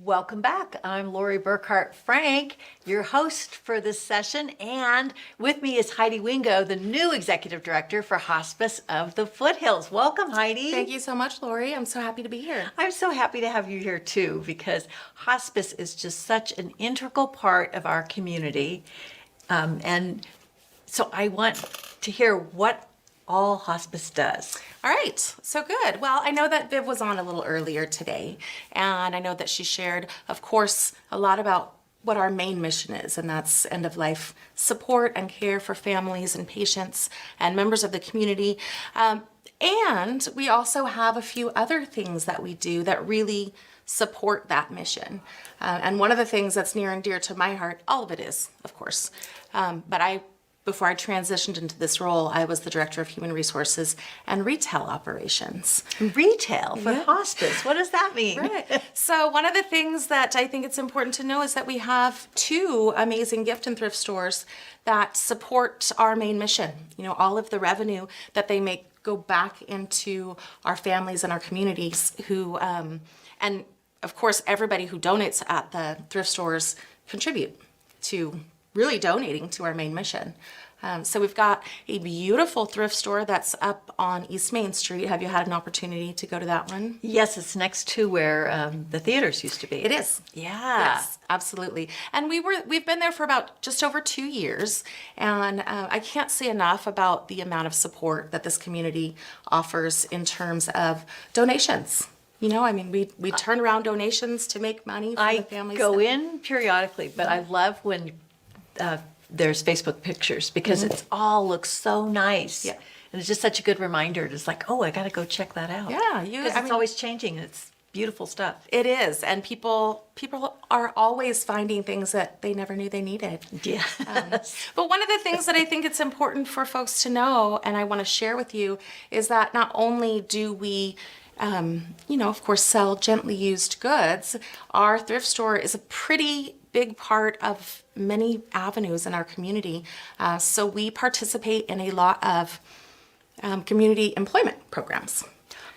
Welcome back. I'm Lori Burkhart Frank, your host for this session, and with me is Heidi Wingo, the new Executive Director for Hospice of the Foothills. Welcome, Heidi. Thank you so much, Lori. I'm so happy to be here. I'm so happy to have you here too, because hospice is just such an integral part of our community. And so I want to hear what all hospice does. All right, so good. Well, I know that Viv was on a little earlier today, and I know that she shared, of course, a lot about what our main mission is, and that's end-of-life support and care for families and patients and members of the community. And we also have a few other things that we do that really support that mission. And one of the things that's near and dear to my heart, all of it is, of course, before I transitioned into this role, I was the Director of Human Resources and Retail Operations. Retail for hospice, what does that mean? Right. So one of the things that I think it's important to know is that we have two amazing gift and thrift stores that support our main mission. You know, all of the revenue that they make go back into our families and our communities who, and of course, everybody who donates at the thrift stores contribute to really donating to our main mission. So we've got a beautiful thrift store that's up on East Main Street. Have you had an opportunity to go to that one? Yes, it's next to where the theaters used to be. It is. Yeah. Yes, absolutely. And we've been there for about just over 2 years, and I can't say enough about the amount of support that this community offers in terms of donations. You know, I mean, we turn around donations to make money for the families. I go in periodically, but I love when there's Facebook pictures because it all looks so nice. Yeah. And it's just such a good reminder. It's like, oh, I got to go check that out. Yeah, because it's always changing. It's beautiful stuff. It is, and people are always finding things that they never knew they needed. Yeah. But one of the things that I think it's important for folks to know, and I want to share with you, is that not only do we of course, sell gently used goods, our thrift store is a pretty big part of many avenues in our community. So we participate in a lot of community employment programs.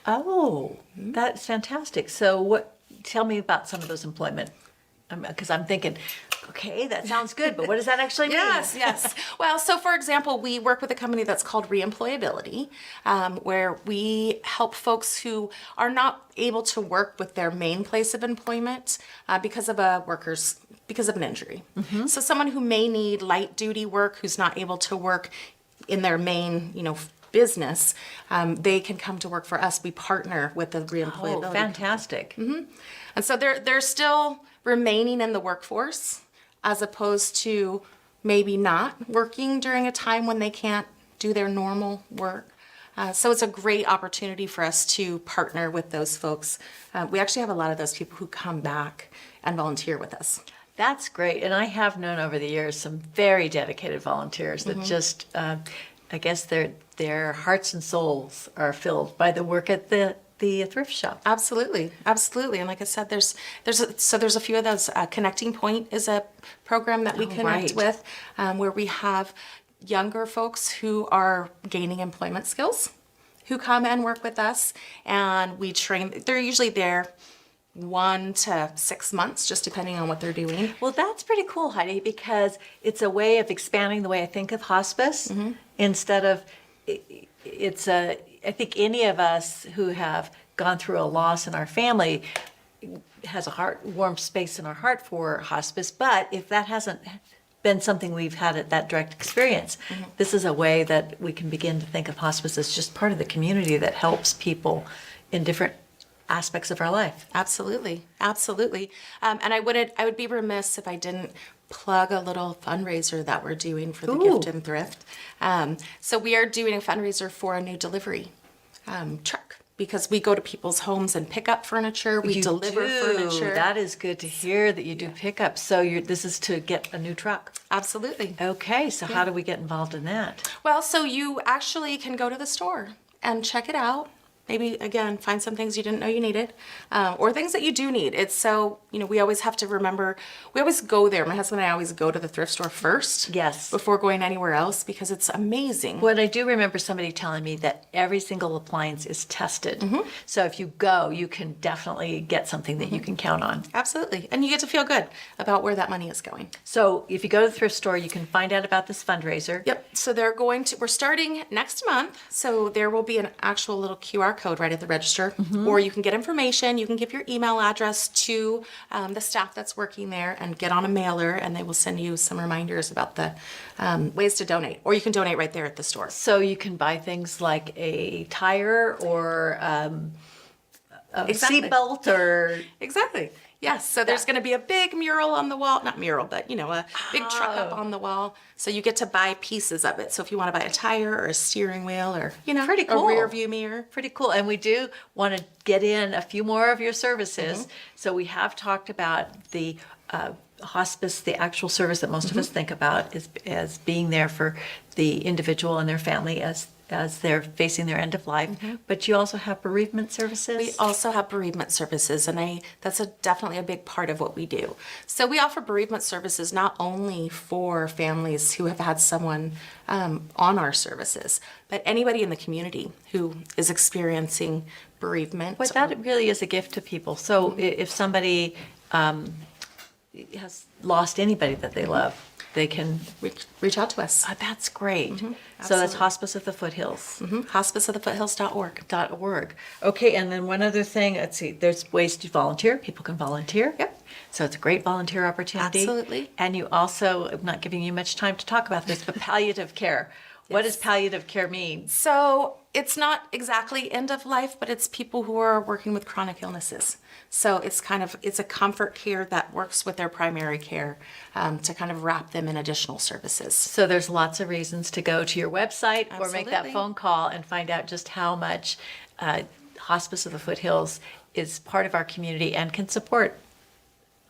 Oh, that's fantastic. So tell me about some of those employment, because I'm thinking, okay, that sounds good, but what does that actually mean? Yes. Well, so for example, we work with a company that's called Reemployability, where we help folks who are not able to work with their main place of employment because of an injury. Mm-hmm. So someone who may need light duty work, who's not able to work in their main, business, they can come to work for us. We partner with the Reemployability. Oh, fantastic. Mm-hmm. And so they're still remaining in the workforce, as opposed to maybe not working during a time when they can't do their normal work. So it's a great opportunity for us to partner with those folks. We actually have a lot of those people who come back and volunteer with us. That's great. And I have known over the years some very dedicated volunteers that just, I guess their hearts and souls are filled by the work at the thrift shop. Absolutely. And like I said, there's a few of those. Connecting Point is a program that we connect with, where we have younger folks who are gaining employment skills, who come and work with us, and we train. They're usually there 1 to 6 months, just depending on what they're doing. Well, that's pretty cool, Heidi, because it's a way of expanding the way I think of hospice. Instead of, I think any of us who have gone through a loss in our family has a warm space in our heart for hospice. But if that hasn't been something we've had at that direct experience, this is a way that we can begin to think of hospice as just part of the community that helps people in different aspects of our life. Absolutely. And I would be remiss if I didn't plug a little fundraiser that we're doing for the Gift and Thrift. So we are doing a fundraiser for a new delivery truck, because we go to people's homes and pick up furniture. We deliver furniture. That is good to hear that you do pickup. So this is to get a new truck. Absolutely. Okay, so how do we get involved in that? Well, so you actually can go to the store and check it out. maybe, again, find some things you didn't know you needed, or things that you do need. It's so, we always have to remember, we always go there. My husband and I always go to the thrift store first. Yes. Before going anywhere else, because it's amazing. Well, I do remember somebody telling me that every single appliance is tested. So if you go, you can definitely get something that you can count on. Absolutely. And you get to feel good about where that money is going. So if you go to the thrift store, you can find out about this fundraiser. Yep. So we're starting next month. So there will be an actual little QR code right at the register. Or you can get information. You can give your email address to the staff that's working there and get on a mailer, and they will send you some reminders about the ways to donate. Or you can donate right there at the store. So you can buy things like a tire or a Exactly. seatbelt or... Exactly. Yes. So there's going to be a big mural on the wall. Not mural, but, a big truck up on the wall. So you get to buy pieces of it. So if you want to buy a tire or a steering wheel or, Pretty cool. a rear view mirror. Pretty cool. And we do want to get in a few more of your services. So we have talked about the hospice, the actual service that most of us think about is as being there for the individual and their family as they're facing their end of life. But you also have bereavement services? We also have bereavement services, and that's definitely a big part of what we do. So we offer bereavement services not only for families who have had someone on our services, but anybody in the community who is experiencing bereavement. Well, that really is a gift to people. So if somebody has lost anybody that they love, they can reach out to us. That's great. So that's Hospice of the Foothills. Hospiceofthefoothills.org. Okay, and then one other thing, let's see, there's ways to volunteer. People can volunteer. Yep. So it's a great volunteer opportunity. Absolutely. And you also, I'm not giving you much time to talk about this, but palliative care. What does palliative care mean? So it's not exactly end of life, but it's people who are working with chronic illnesses. So it's a comfort care that works with their primary care to kind of wrap them in additional services. So there's lots of reasons to go to your website or make that Absolutely. phone call and find out just how much Hospice of the Foothills is part of our community and can support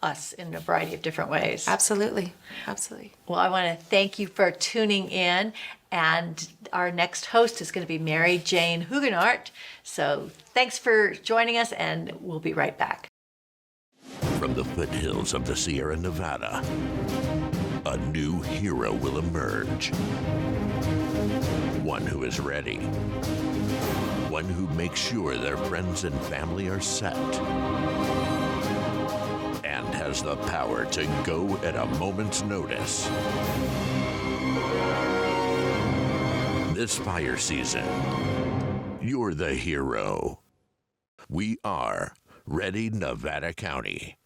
us in a variety of different ways. Absolutely. Absolutely. Well, I want to thank you for tuning in. And our next host is going to be Mary Jane Huguenot. So thanks for joining us, and we'll be right back. From the foothills of the Sierra Nevada, a new hero will emerge. One who is ready. One who makes sure their friends and family are set. And has the power to go at a moment's notice. This fire season, you're the hero. We are Ready Nevada County.